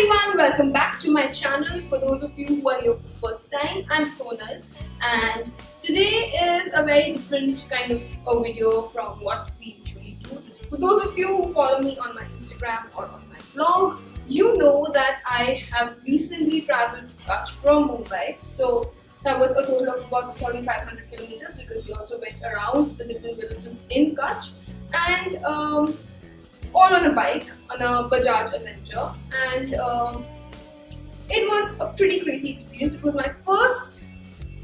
everyone, welcome back to my channel. For those of you who are here for the first time, I'm Sonal, and today is a very different kind of a video from what we usually do. For those of you who follow me on my Instagram or on my blog, you know that I have recently traveled to Kutch from Mumbai. So that was a total of about 2,500 kilometers because we also went around the different villages in Kutch, and all on a bike, on a Bajaj Adventure, and it was a pretty crazy experience. It was my first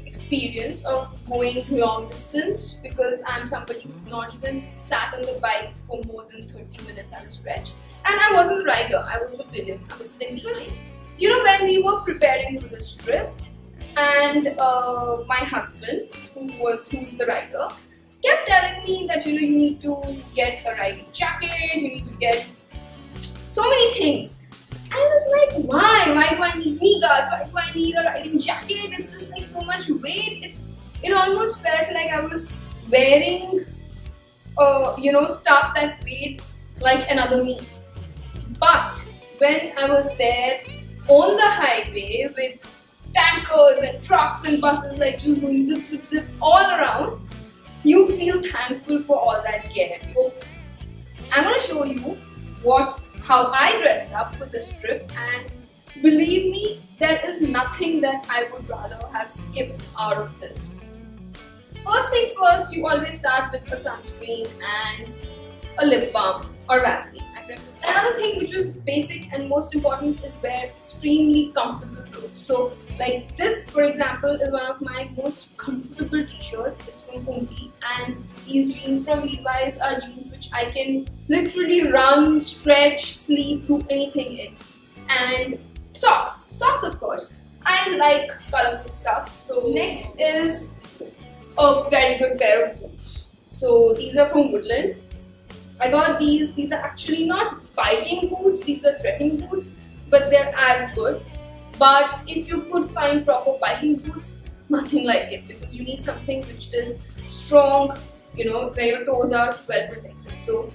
experience of going long distance because I'm somebody who's not even sat on the bike for more than 30 minutes at a stretch, and I wasn't the rider, I was the pillion. I was sitting behind. You know, when we were preparing for this trip, and my husband, who's the rider, kept telling me that you need to get a riding jacket, you need to get so many things. I was like, why? Why do I need knee guards? Why do I need a riding jacket? It's just like so much weight. It almost felt like I was wearing stuff that weighed like another me. But when I was there on the highway with tankers and trucks and buses like just going zip zip zip all around, you feel thankful for all that gear. So I'm going to show you how I dressed up for this trip, and believe me, there is nothing that I would rather have skipped out of this. First things first, you always start with a sunscreen and a lip balm or Vaseline. Another thing which is basic and most important is wear extremely comfortable clothes. So like this, for example, is one of my most comfortable t-shirts. It's from Mumbai, and these jeans from Levi's are jeans which I can literally run, stretch, sleep, do anything in. And socks of course. I like colorful stuff. So next is a very good pair of boots. So these are from Woodland. I got these are actually not biking boots, these are trekking boots, but they're as good. But if you could find proper biking boots, nothing like it, because you need something which is strong, where your toes are well protected. So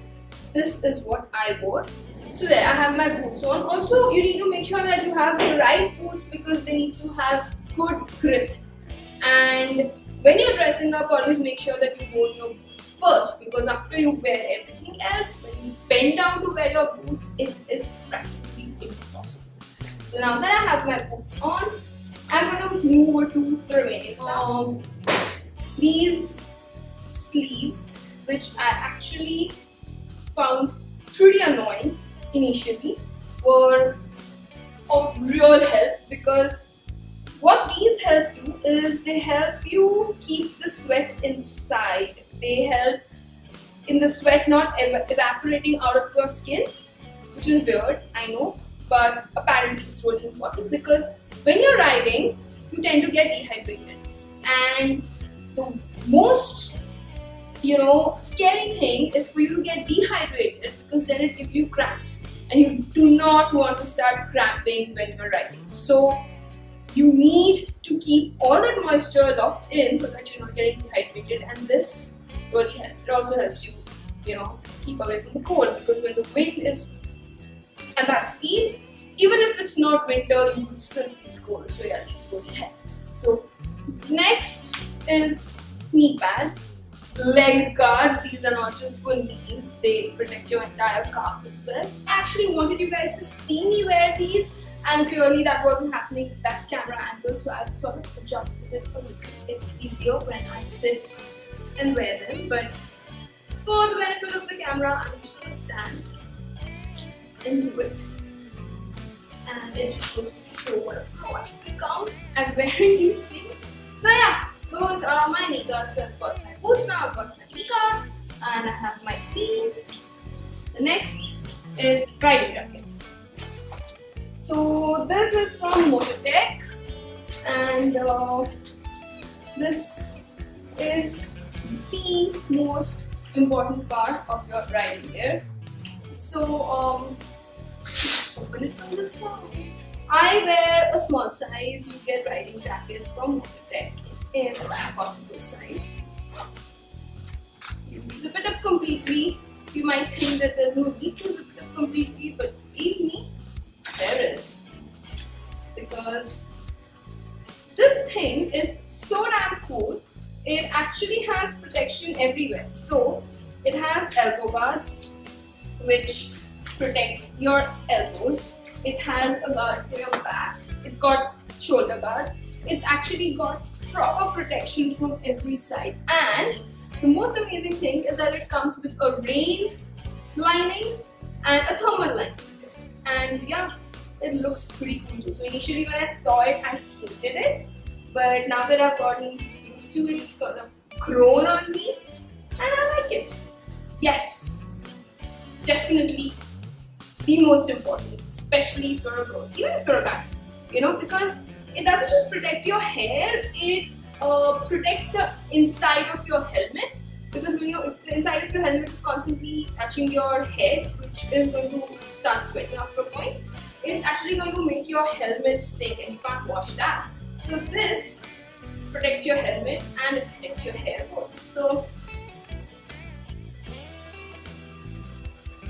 this is what I wore. So there, I have my boots on. Also, you need to make sure that you have the right boots because they need to have good grip. And when you're dressing up, always make sure that you own your boots first, because after you wear everything else, when you bend down to wear your boots, it is practically impossible. So now that I have my boots on, I'm going to move over to the remaining stuff. These sleeves, which I actually found pretty annoying initially, were of real help, because what these help you is they help you keep the sweat inside. They help in the sweat not evaporating out of your skin, which is weird, I know, but apparently it's really important, because when you're riding, you tend to get dehydrated. And the most, scary thing is for you to get dehydrated, because then it gives you cramps. And you do not want to start cramping when you're riding. So you need to keep all that moisture locked in so that you're not getting dehydrated, and this really helps. It also helps you, keep away from the cold, because when the wind is at that speed, even if it's not winter, you would still feel cold. So yeah, these really help. So next is knee pads, leg guards. These are not just for knees, they protect your entire calf as well. I actually wanted you guys to see me wear these, and clearly that wasn't happening with that camera angle, so I've sort of adjusted it a little. It's easier when I sit and wear them, but for the benefit of the camera, I'm just going to stand and do it. And it just goes to show how I become at wearing these things. So yeah, those are my knee guards. So I've got my boots now, I've got my knee guards, and I have my sleeves. The next is riding jacket. So this is from Mototech, and this is the most important part of your riding gear. So open it from the side. I wear a small size. You get riding jackets from Mototech in every possible size. You zip it up completely. You might think that there's no need to zip it up completely, but believe me, there is. protection everywhere. So it has elbow guards which protect your elbows. It has a guard for your back. It's got shoulder guards. It's actually got proper protection from every side. And the most amazing thing is that it comes with a rain lining and a thermal lining. And yeah, it looks pretty cool too. So initially when I saw it, I hated it. But now that I've gotten used to it, it's kind of grown on me. And I like it. Yes, definitely the most important, especially if you're a girl, even if you're a guy, you know, because it doesn't just protect your hair, it protects the inside of your helmet. Because if the inside of your helmet is constantly touching your head, which is going to start sweating after a point, it's actually going to make your helmet stink and you can't wash that. So this protects your helmet and it protects your hair both. So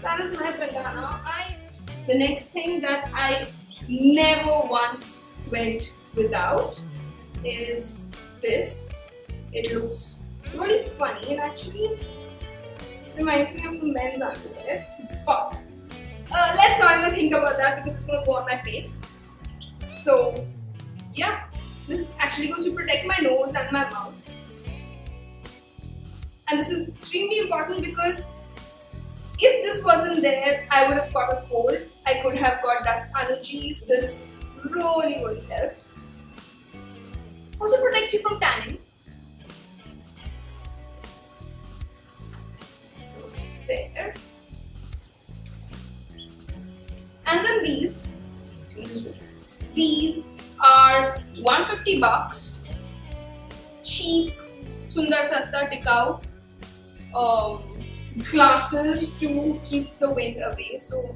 that is my bandana. The next thing that I never once went without is this. It looks really funny and actually reminds me of the men's underwear. But let's not even think about that because it's going to go on my face. So yeah, this actually goes to protect my nose and my mouth. And this is extremely important because if this wasn't there, I would have got a cold. I could have got dust allergies. This really helps. Also protects you from tanning. So there. And then these are 150 bucks. Cheap, sundar sasta tikau glasses to keep the wind away. So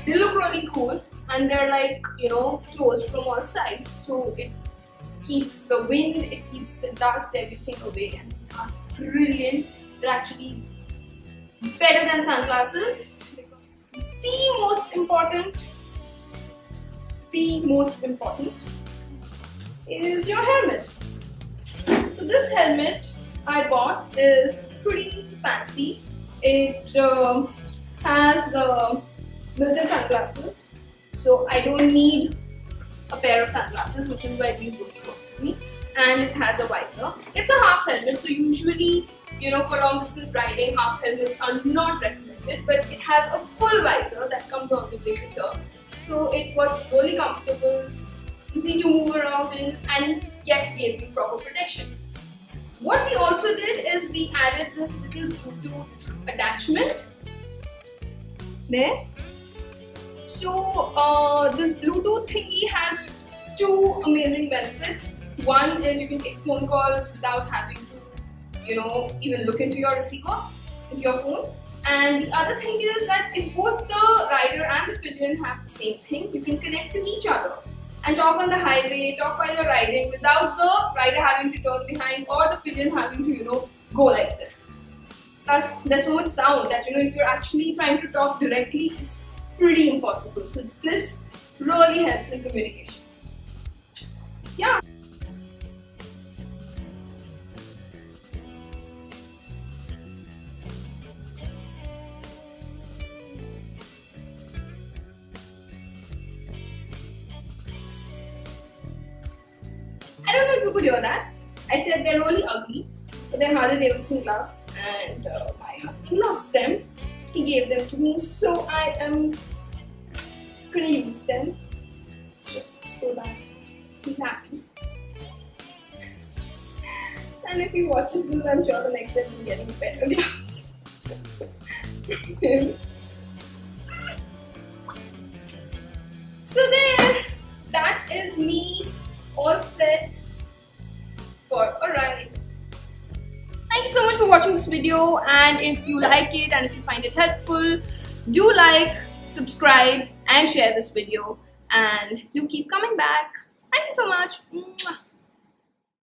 they look really cool and they're like, you know, closed from all sides. So it keeps the wind, it keeps the dust, everything away, and they are brilliant. They're actually better than sunglasses. The most important is your helmet. So this helmet I bought is pretty fancy. It has built-in sunglasses, so I don't need a pair of sunglasses, which is why these would work for me. And it has a visor. It's a half helmet, so usually, you know, for long distance riding, half helmets are not recommended, but it has a full visor that comes all the way to here. So it was really comfortable, easy to move around in, and yet gave me proper protection. What we also did is we added this little Bluetooth attachment there. So this Bluetooth thingy has two amazing benefits. One is you can take phone calls without having to, you know, even look into your receiver, into your phone. And the other thing is that if both the rider and the pillion have the same thing, you can connect to each other and talk on the highway, talk while you're riding without the rider having to turn behind or the pillion having to, you know, go like this. Plus, there's so much sound that, you know, if you're actually trying to talk directly, it's pretty impossible. So this really helps in communication. Yeah. I don't know if you could hear that. I said they're really ugly, but they're Harley Davidson gloves, and my husband loves them. He gave them to me, so I am gonna use them just so that he's happy. And if he watches this, I'm sure the next time he's getting better gloves. So there, that is me all set for a ride. Thank you so much for watching this video, and if you like it and if you find it helpful, do like, subscribe and share this video, and do keep coming back. Thank you so much.